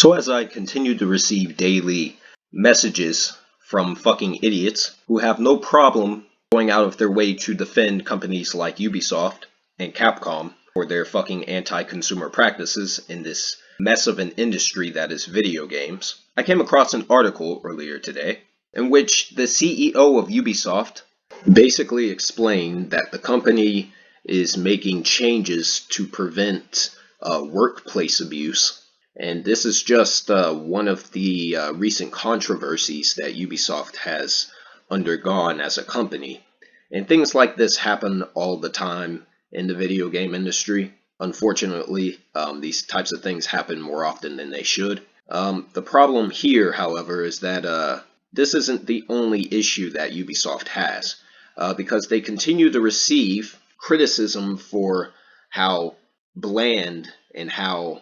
So as I continue to receive daily messages from fucking idiots who have no problem going out of their way to defend companies like Ubisoft and Capcom for their fucking anti-consumer practices in this mess of an industry that is video games, I came across an article earlier today in which the CEO of Ubisoft basically explained that the company is making changes to prevent workplace abuse. And this is just one of the recent controversies that Ubisoft has undergone as a company. And things like this happen all the time in the video game industry. Unfortunately, these types of things happen more often than they should. The problem here, however, is that this isn't the only issue that Ubisoft has, because they continue to receive criticism for how bland and how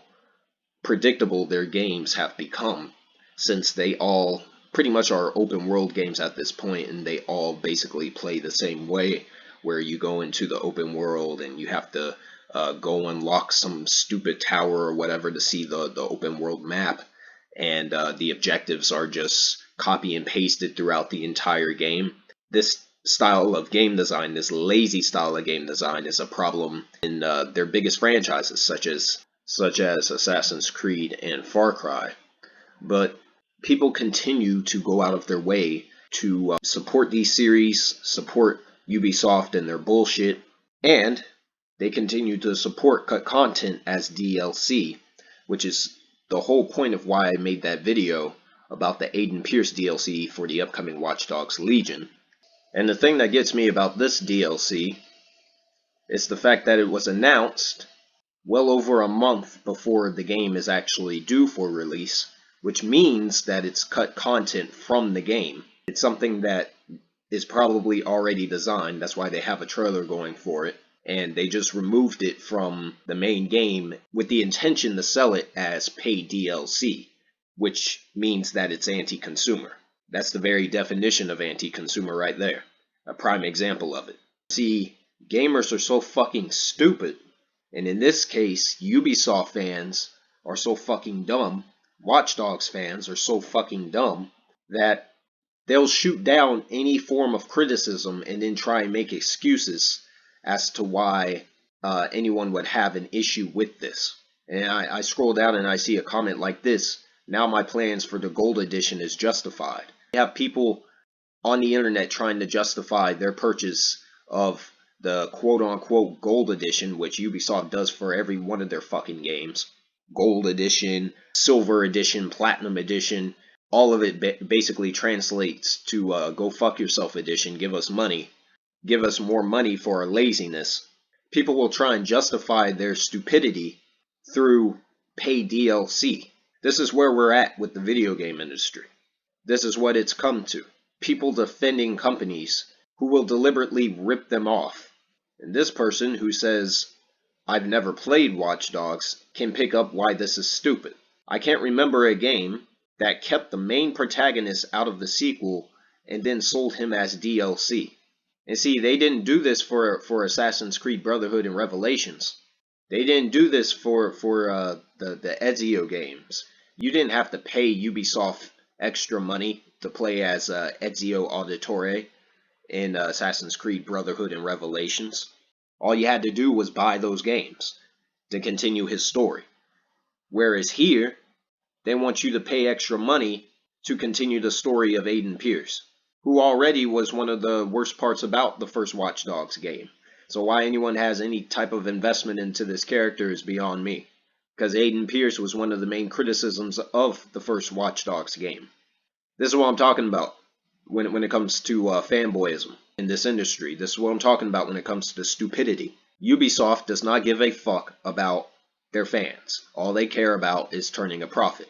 predictable their games have become, since they all pretty much are open world games at this point, and they all basically play the same way, where you go into the open world and you have to go unlock some stupid tower or whatever to see the open world map, and the objectives are just copy and pasted throughout the entire game. This style of game design, this lazy style of game design, is a problem in their biggest franchises, such as Assassin's Creed and Far Cry. But people continue to go out of their way to support these series, support Ubisoft and their bullshit, and they continue to support cut content as DLC, which is the whole point of why I made that video about the Aiden Pierce DLC for the upcoming Watch Dogs Legion. And the thing that gets me about this DLC is the fact that it was announced well over a month before the game is actually due for release, which means that it's cut content from the game. It's something that is probably already designed. That's why they have a trailer going for it, and they just removed it from the main game with the intention to sell it as paid DLC, which means that it's anti-consumer. That's the very definition of anti-consumer right there. A prime example of it. See, gamers are so fucking stupid. And in this case, Ubisoft fans are so fucking dumb, Watch Dogs fans are so fucking dumb, that they'll shoot down any form of criticism and then try and make excuses as to why anyone would have an issue with this. And I scroll down and I see a comment like this: "Now my plans for the gold edition is justified." You have people on the internet trying to justify their purchase of the quote-unquote gold edition, which Ubisoft does for every one of their fucking games. Gold edition, silver edition, platinum edition, all of it basically translates to go fuck yourself edition. Give us money. Give us more money for our laziness. People will try and justify their stupidity through paid DLC. This is where we're at with the video game industry. This is what it's come to. People defending companies who will deliberately rip them off. And this person who says, "I've never played Watch Dogs," can pick up why this is stupid. I can't remember a game that kept the main protagonist out of the sequel and then sold him as DLC. And see, they didn't do this for Assassin's Creed Brotherhood and Revelations. They didn't do this for the Ezio games. You didn't have to pay Ubisoft extra money to play as Ezio Auditore in Assassin's Creed Brotherhood and Revelations. All you had to do was buy those games to continue his story. Whereas here, they want you to pay extra money to continue the story of Aiden Pierce, who already was one of the worst parts about the first Watch Dogs game. So why anyone has any type of investment into this character is beyond me, because Aiden Pierce was one of the main criticisms of the first Watch Dogs game. This is what I'm talking about when it comes to fanboyism in this industry. This is what I'm talking about when it comes to stupidity. Ubisoft does not give a fuck about their fans. All they care about is turning a profit,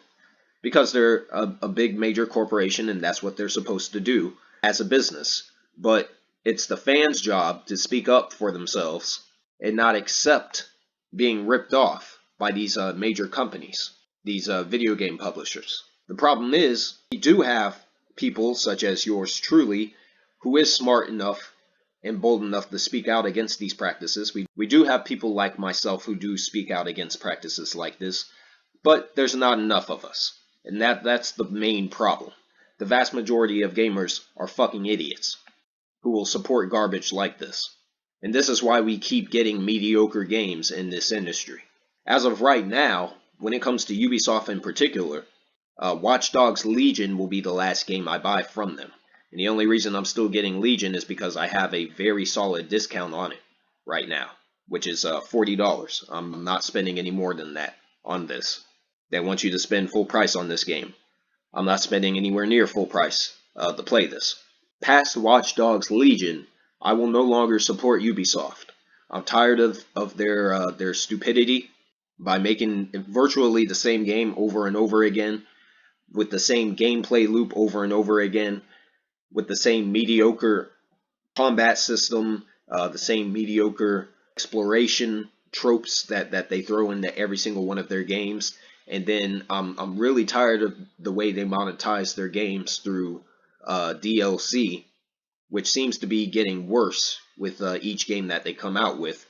because they're a big major corporation, and that's what they're supposed to do as a business. But it's the fans' job to speak up for themselves and not accept being ripped off by these major companies, these video game publishers. The problem is, we do have people such as yours truly, who is smart enough and bold enough to speak out against these practices. We do have people like myself who do speak out against practices like this, But there's not enough of us. And that's the main problem. The vast majority of gamers are fucking idiots who will support garbage like this. And this is why we keep getting mediocre games in this industry. As of right now, when it comes to Ubisoft in particular, Watch Dogs Legion will be the last game I buy from them. And the only reason I'm still getting Legion is because I have a very solid discount on it right now, which is $40. I'm not spending any more than that on this. They want you to spend full price on this game. I'm not spending anywhere near full price to play this. Past Watch Dogs Legion, I will no longer support Ubisoft. I'm tired of their stupidity by making virtually the same game over and over again, with the same gameplay loop over and over again, with the same mediocre combat system, the same mediocre exploration tropes that they throw into every single one of their games. And then I'm really tired of the way they monetize their games through DLC, which seems to be getting worse with each game that they come out with.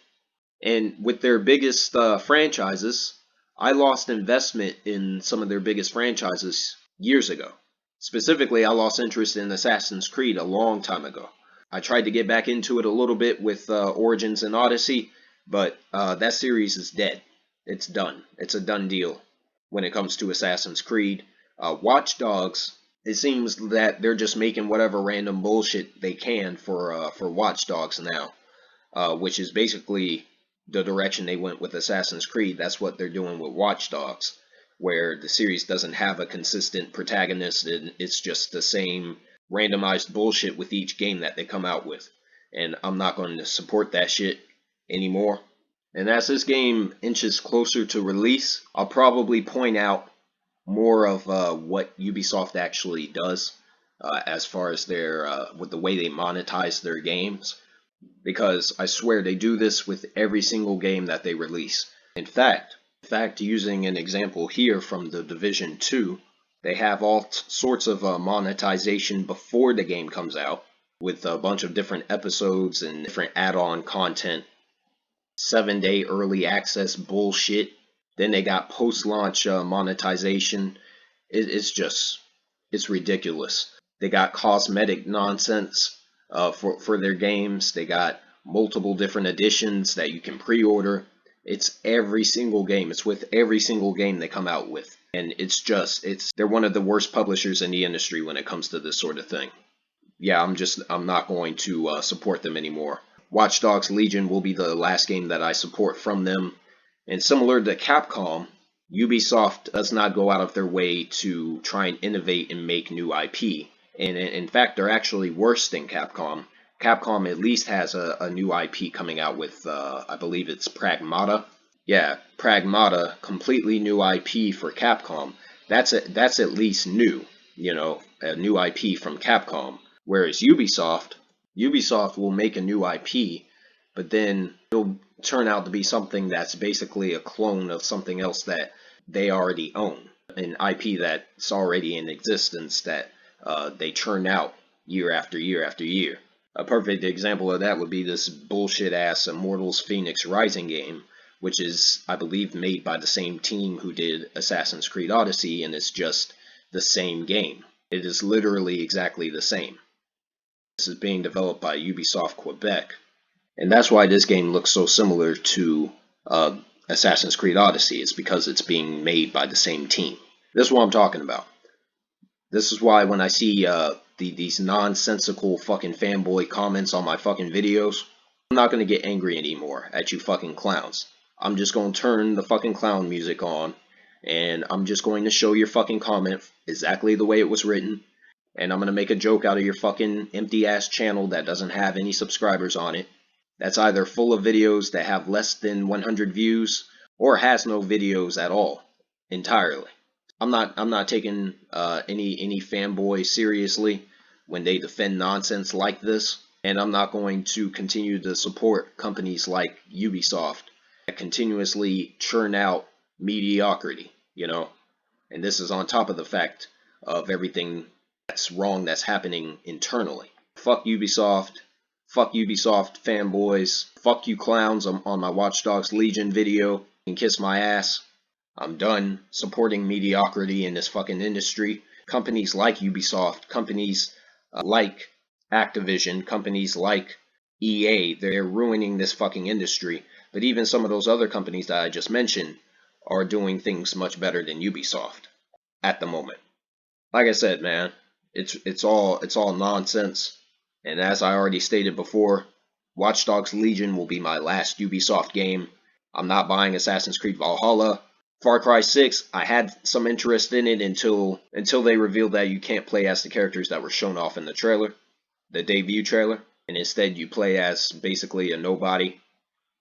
And with their biggest franchises, I lost investment in some of their biggest franchises years ago. Specifically, I lost interest in Assassin's Creed a long time ago. I tried to get back into it a little bit with Origins and Odyssey, but that series is dead. It's done. It's a done deal when it comes to Assassin's Creed. Watch Dogs, it seems that they're just making whatever random bullshit they can for Watch Dogs now, which is basically the direction they went with Assassin's Creed. That's what they're doing with Watch Dogs, where the series doesn't have a consistent protagonist, and it's just the same randomized bullshit with each game that they come out with. And I'm not going to support that shit anymore. And as this game inches closer to release, I'll probably point out more of what Ubisoft actually does as far as their with the way they monetize their games, because I swear they do this with every single game that they release. In fact, using an example here from The Division 2, they have all sorts of monetization before the game comes out, with a bunch of different episodes and different add-on content, 7-day early access bullshit. Then they got post-launch monetization. It's ridiculous. They got cosmetic nonsense for their games. They got multiple different editions that you can pre-order. It's every single game. It's with every single game they come out with. And they're one of the worst publishers in the industry when it comes to this sort of thing. Yeah, I'm not going to support them anymore. Watch Dogs Legion will be the last game that I support from them. And similar to Capcom, Ubisoft does not go out of their way to try and innovate and make new IP. And in fact, they're actually worse than Capcom. Capcom at least has a new IP coming out with, I believe it's Pragmata. Yeah, Pragmata, completely new IP for Capcom. That's at least new, a new IP from Capcom. Whereas Ubisoft will make a new IP, but then it'll turn out to be something that's basically a clone of something else that they already own. An IP that's already in existence that they churn out year after year after year. A perfect example of that would be this bullshit-ass Immortals Phoenix Rising game, which is, I believe, made by the same team who did Assassin's Creed Odyssey, and it's just the same game. It is literally exactly the same. This is being developed by Ubisoft Quebec, and that's why this game looks so similar to Assassin's Creed Odyssey. It's because it's being made by the same team. This is what I'm talking about. This is why when I see these nonsensical fucking fanboy comments on my fucking videos, I'm not going to get angry anymore at you fucking clowns. I'm just going to turn the fucking clown music on, and I'm just going to show your fucking comment exactly the way it was written, and I'm going to make a joke out of your fucking empty-ass channel that doesn't have any subscribers on it, that's either full of videos that have less than 100 views, or has no videos at all, entirely. I'm not taking any fanboy seriously when they defend nonsense like this, and I'm not going to continue to support companies like Ubisoft that continuously churn out mediocrity, And this is on top of the fact of everything that's wrong that's happening internally. Fuck Ubisoft fanboys, fuck you clowns on my Watch Dogs Legion video, and kiss my ass. I'm done supporting mediocrity in this fucking industry. Companies like Ubisoft, companies like Activision, companies like EA, they're ruining this fucking industry. But even some of those other companies that I just mentioned are doing things much better than Ubisoft at the moment. Like I said, man, it's all nonsense. And as I already stated before, Watch Dogs Legion will be my last Ubisoft game. I'm not buying Assassin's Creed Valhalla. Far Cry 6, I had some interest in it until they revealed that you can't play as the characters that were shown off in the trailer, the debut trailer, and instead you play as basically a nobody,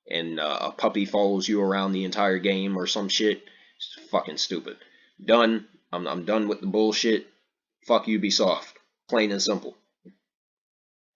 and a puppy follows you around the entire game or some shit. It's fucking stupid. Done. I'm done with the bullshit. Fuck Ubisoft. Plain and simple.